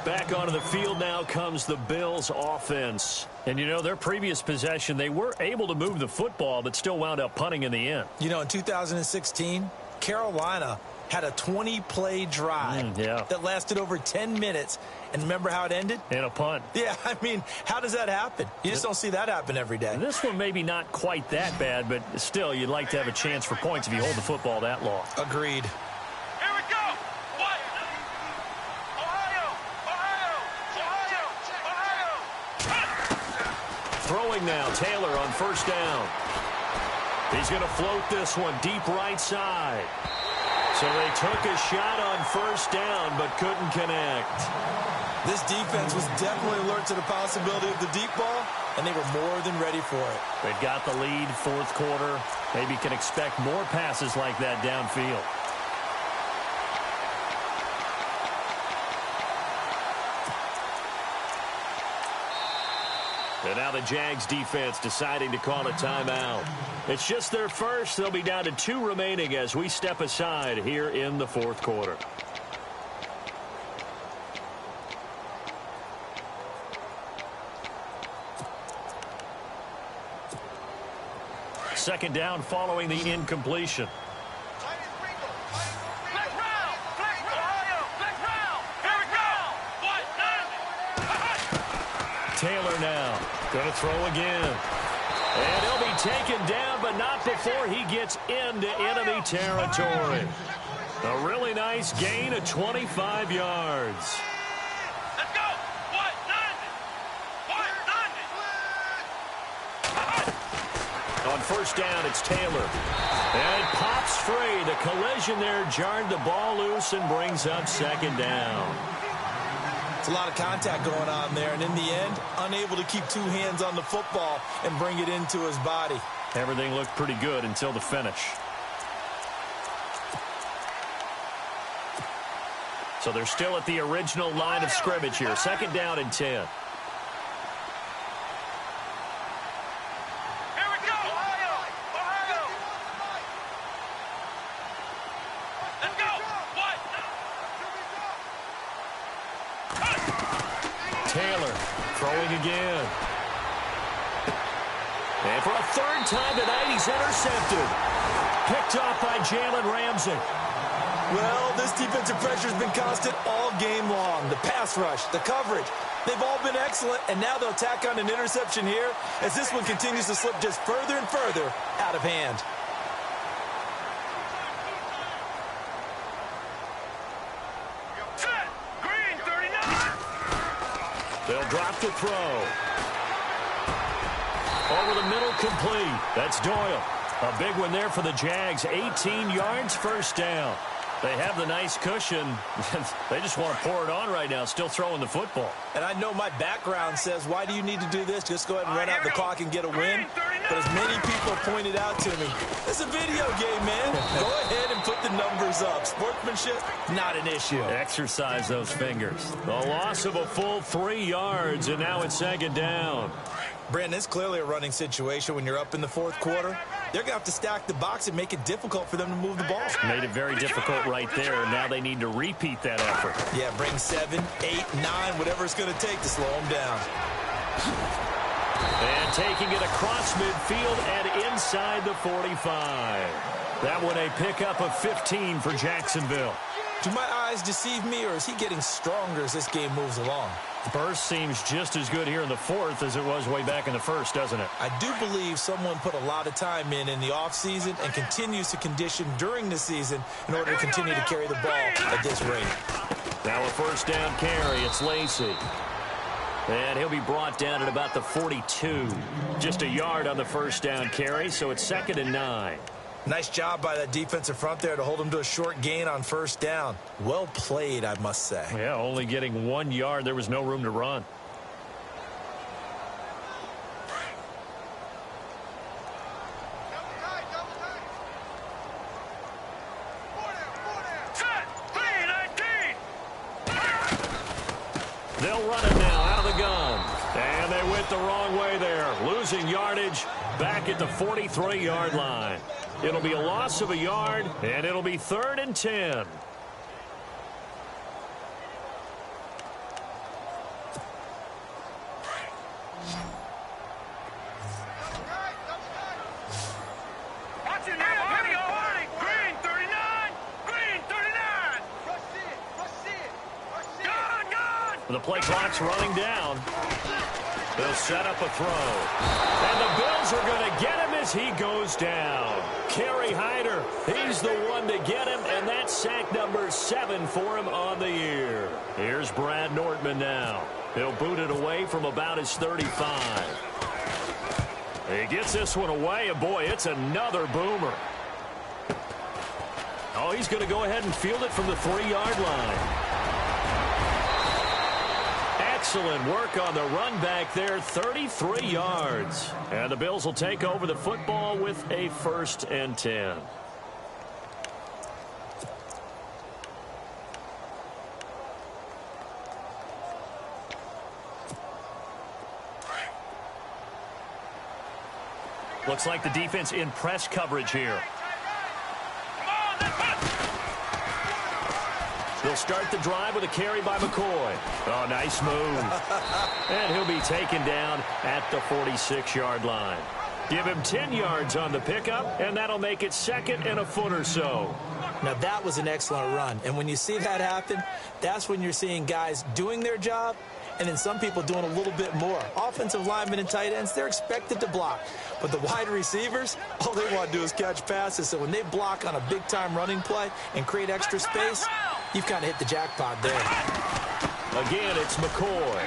Back onto the field now comes the Bills offense. And, you know, their previous possession, they were able to move the football, but still wound up punting in the end.
You know, in 2016, Carolina had a 20-play drive that lasted over 10 minutes. And remember how it ended?
In a punt.
Yeah, I mean, how does that happen? You just don't see that happen every day.
This one maybe not quite that bad, but still, you'd like to have a chance for points if you hold the football that long.
Agreed.
Here we go. What? Ohio.
Throwing now, Taylor on 1st down. He's going to float this one deep right side. So they took a shot on 1st down, but couldn't connect.
This defense was definitely alert to the possibility of the deep ball, and they were more than ready for it.
They've got the lead, 4th quarter. Maybe can expect more passes like that downfield. And now the Jags defense deciding to call a timeout. It's just their first. They'll be down to 2 remaining as we step aside here in the 4th quarter. Second down following the incompletion. Taylor now going to throw again. And he'll be taken down, but not before he gets into enemy territory. A really nice gain of 25 yards.
Let's go.
On 1st down, it's Taylor. And it pops free. The collision there jarred the ball loose and brings up 2nd down.
It's a lot of contact going on there, and in the end, unable to keep 2 hands on the football and bring it into his body.
Everything looked pretty good until the finish. So they're still at the original line of scrimmage here. 2nd down and 10. Taylor throwing again. And for a 3rd time tonight, he's intercepted. Picked off by Jalen Ramsey.
Well, this defensive pressure has been constant all game long. The pass rush, the coverage, they've all been excellent, and now they'll tack on an interception here as this one continues to slip just further and further out of hand.
They'll drop the throw. Over the middle, complete. That's Doyle. A big one there for the Jags. 18 yards, first down. They have the nice cushion. They just want to pour it on right now, still throwing the football.
And I know my background says, why do you need to do this? Just go ahead and run out the clock and get a win. But as many people pointed out to me, it's a video game, man. Go ahead and put the numbers up. Sportsmanship, not an issue.
Exercise those fingers. The loss of a full 3 yards, and now it's second down.
Brandon, it's clearly a running situation when you're up in the fourth quarter. They're going to have to stack the box and make it difficult for them to move the ball.
Made it very difficult right there. Now they need to repeat that effort.
Yeah, bring 7, 8, 9, whatever it's going to take to slow them down.
And taking it across midfield and inside the 45. That one a pickup of 15 for Jacksonville.
Do my eyes deceive me, or is he getting stronger as this game moves along?
Burst seems just as good here in the fourth as it was way back in the first, doesn't it?
I do believe someone put a lot of time in the offseason and continues to condition during the season in order to continue to carry the ball at this rate.
Now a first down carry. It's Lacey. And he'll be brought down at about the 42. Just a yard on the first down carry, so it's 2nd and 9.
Nice job by that defensive front there to hold him to a short gain on first down. Well played, I must say.
Yeah, only getting 1 yard. There was no room to run. They'll run it now out of the gun. And they went the wrong way there. Losing yardage back at the 43-yard line. It'll be a loss of a yard, and it'll be 3rd and 10.
Green 39! Green 39!
The play clock's running down. They'll set up a throw. And the Bills are going to get him as he goes down. Kerry Hyder, he's the one to get him, and that's sack number 7 for him on the year. Here's Brad Nortman now. He'll boot it away from about his 35. He gets this one away, and boy, it's another boomer. Oh, he's going to go ahead and field it from the 3-yard line. Excellent work on the run back there, 33 yards. And the Bills will take over the football with a 1st and 10. Looks like the defense in press coverage here. They'll start the drive with a carry by McCoy. Oh, nice move. And he'll be taken down at the 46-yard line. Give him 10 yards on the pickup, and that'll make it 2nd and a foot or so.
Now, that was an excellent run. And when you see that happen, that's when you're seeing guys doing their job and then some people doing a little bit more. Offensive linemen and tight ends, they're expected to block. But the wide receivers, all they want to do is catch passes. So when they block on a big-time running play and create extra space, you've kind of hit the jackpot there.
Again, it's McCoy.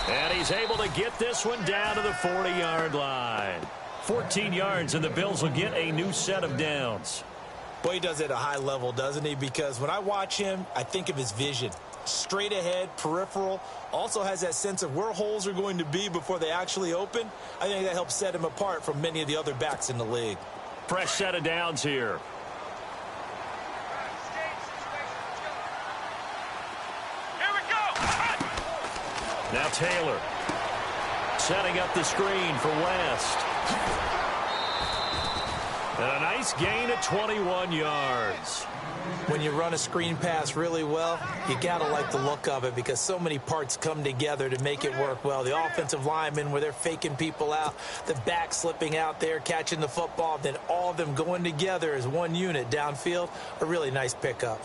And he's able to get this one down to the 40-yard line. 14 yards, and the Bills will get a new set of downs.
Boy, he does it at a high level, doesn't he? Because when I watch him, I think of his vision. Straight ahead, peripheral. Also has that sense of where holes are going to be before they actually open. I think that helps set him apart from many of the other backs in the league.
Fresh set of downs here. Now Taylor setting up the screen for West. And a nice gain at 21 yards.
When you run a screen pass really well, you got to like the look of it because so many parts come together to make it work well. The offensive linemen where they're faking people out, the back slipping out there, catching the football, then all of them going together as one unit downfield. A really nice pickup.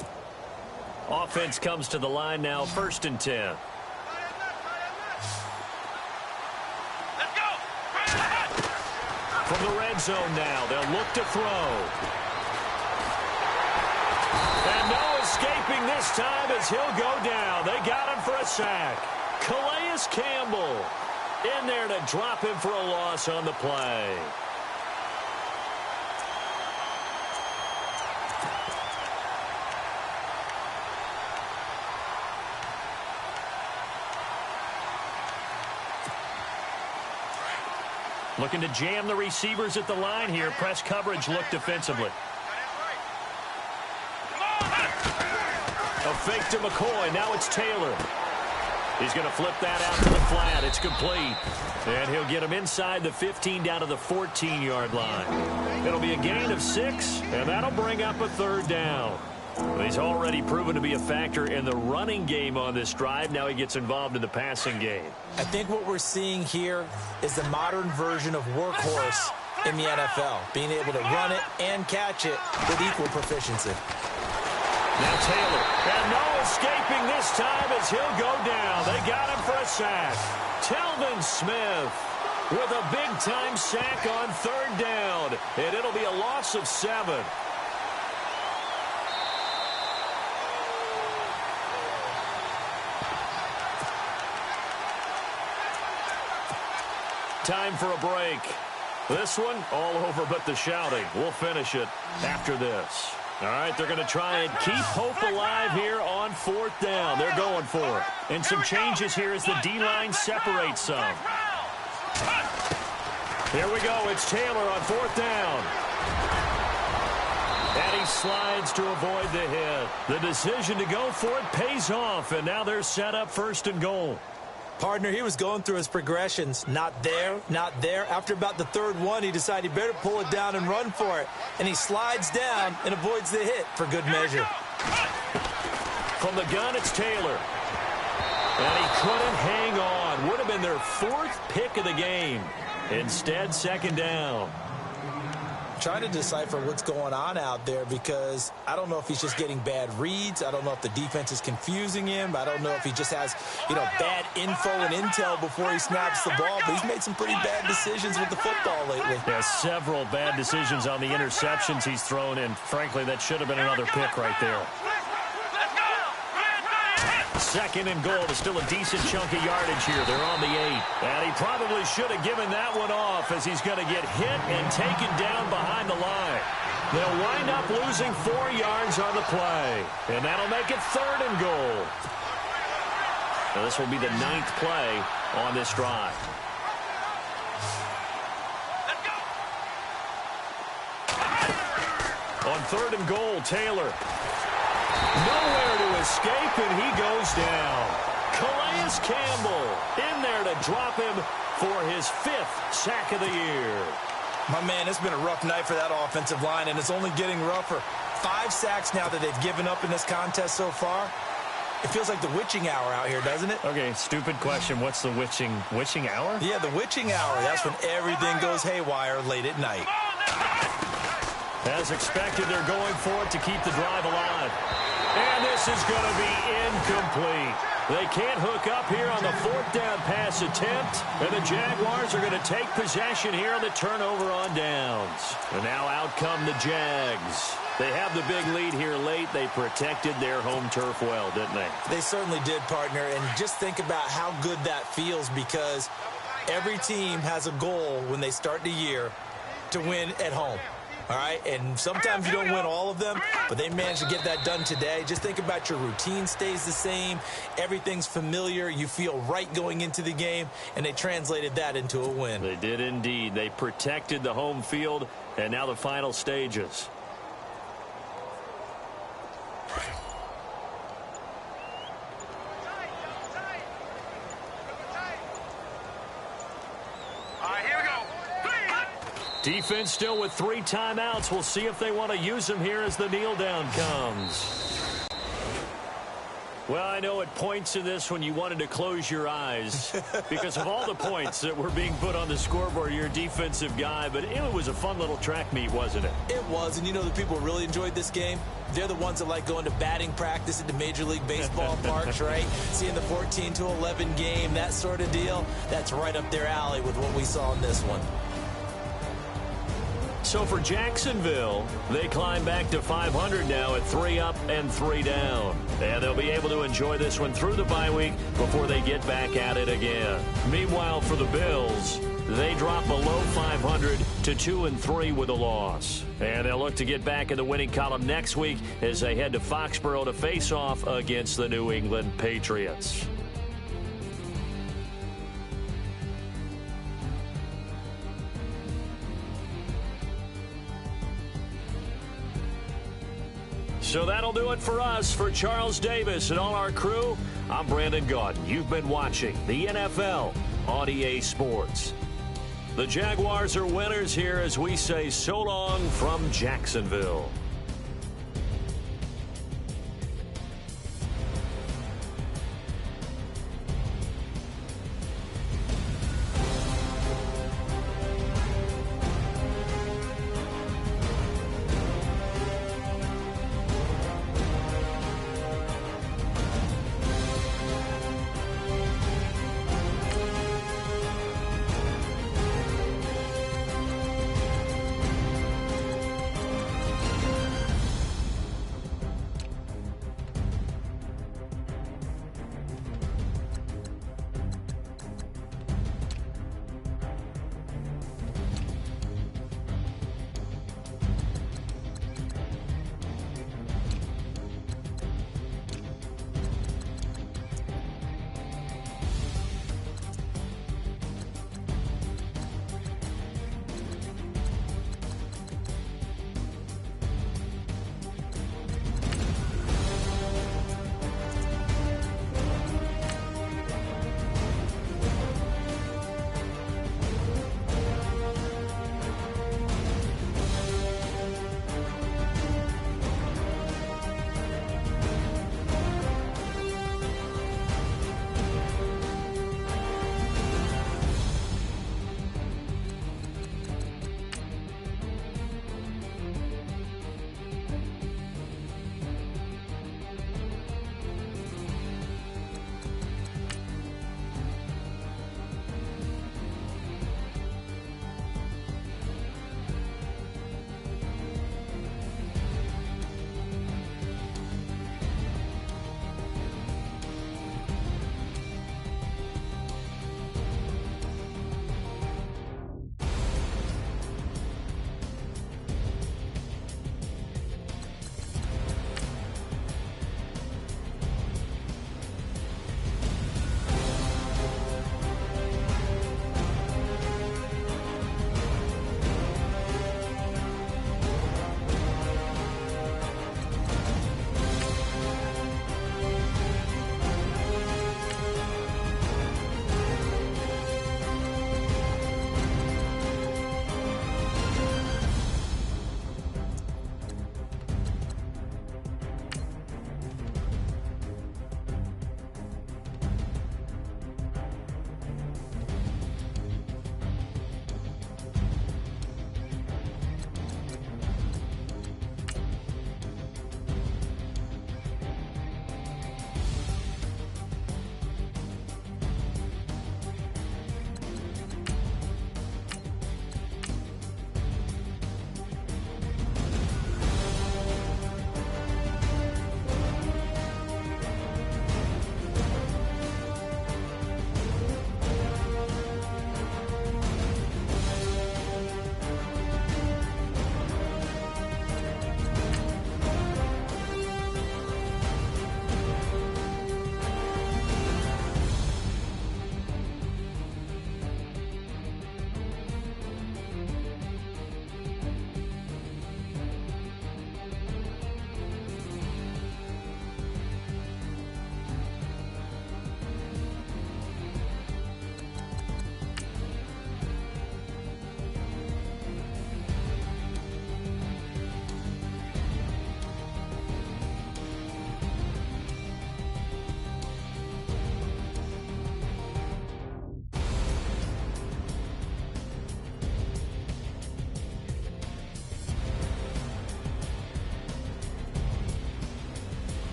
Offense comes to the line now, 1st and 10. From the red zone now, they'll look to throw. And no escaping this time as he'll go down. They got him for a sack. Calais Campbell. in there to drop him for a loss on the play. Looking to jam the receivers at the line here. Press coverage look defensively. A fake to McCoy. Now it's Taylor. He's going to flip that out to the flat. It's complete. And he'll get him inside the 15 down to the 14-yard line. It'll be a gain of 6, and that'll bring up a third down. Well, he's already proven to be a factor in the running game on this drive. Now he gets involved in the passing game.
I think what we're seeing here is the modern version of workhorse in the NFL, being able to run it and catch it with equal proficiency.
Now Taylor, and no escaping this time as he'll go down. They got him for a sack. Telvin Smith with a big-time sack on third down, and it'll be a loss of 7. Time for a break. This one, all over but the shouting. We'll finish it after this. All right, they're going to try and keep hope alive here on fourth down. They're going for it. And some changes here as the D-line separates some. Here we go. It's Taylor on fourth down. And he slides to avoid the hit. The decision to go for it pays off, and now they're set up first and goal.
Partner, he was going through his progressions. Not there, not there. After about the third one, he decided he better pull it down and run for it. And he slides down and avoids the hit for good measure.
From the gun, it's Taylor. And he couldn't hang on. Would have been their 4th pick of the game. Instead, second down.
Trying to decipher what's going on out there because I don't know if he's just getting bad reads. I don't know if the defense is confusing him. I don't know if he just has, bad info and intel before he snaps the ball. But he's made some pretty bad decisions with the football lately.
Yeah, several bad decisions on the interceptions he's thrown, and frankly, that should have been another pick right there. Second and goal is still a decent chunk of yardage here. They're on the 8. And he probably should have given that one off as he's going to get hit and taken down behind the line. They'll wind up losing 4 yards on the play. And that'll make it third and goal. Now this will be the 9th play on this drive. On third and goal, Taylor. Nowhere to escape, and he goes down. Calais Campbell in there to drop him for his 5th sack of the year.
My man, it's been a rough night for that offensive line, and it's only getting rougher. 5 sacks now that they've given up in this contest so far. It feels like the witching hour out here, doesn't it?
Okay, stupid question. What's the witching hour?
Yeah, the witching hour. That's when everything goes haywire late at night.
As expected, they're going for it to keep the drive alive. And this is going to be incomplete. They can't hook up here on the 4th down pass attempt. And the Jaguars are going to take possession here on the turnover on downs. And now out come the Jags. They have the big lead here late. They protected their home turf well, didn't they? They
certainly did, partner. And just think about how good that feels because every team has a goal when they start the year to win at home. All right, and sometimes you don't win all of them, but they managed to get that done today. Just think about your routine stays the same. Everything's familiar. You feel right going into the game, and they translated that into a win.
They did indeed. They protected the home field, and now the final stages. Defense still with 3 timeouts. We'll see if they want to use them here as the kneel down comes. Well, I know at points in this when you wanted to close your eyes because of all the points that were being put on the scoreboard. You're a defensive guy, but it was a fun little track meet, wasn't it?
It was, and you know the people really enjoyed this game? They're the ones that like going to batting practice at the Major League Baseball parks, right? Seeing the 14-11 game, that sort of deal. That's right up their alley with what we saw in this one.
So for Jacksonville, they climb back to 500 now at 3 up and 3 down. And they'll be able to enjoy this one through the bye week before they get back at it again. Meanwhile, for the Bills, they drop below 500 to 2-3 with a loss. And they'll look to get back in the winning column next week as they head to Foxborough to face off against the New England Patriots. So that'll do it for us. For Charles Davis and all our crew, I'm Brandon Gaudin. You've been watching the NFL on EA Sports. The Jaguars are winners here as we say so long from Jacksonville.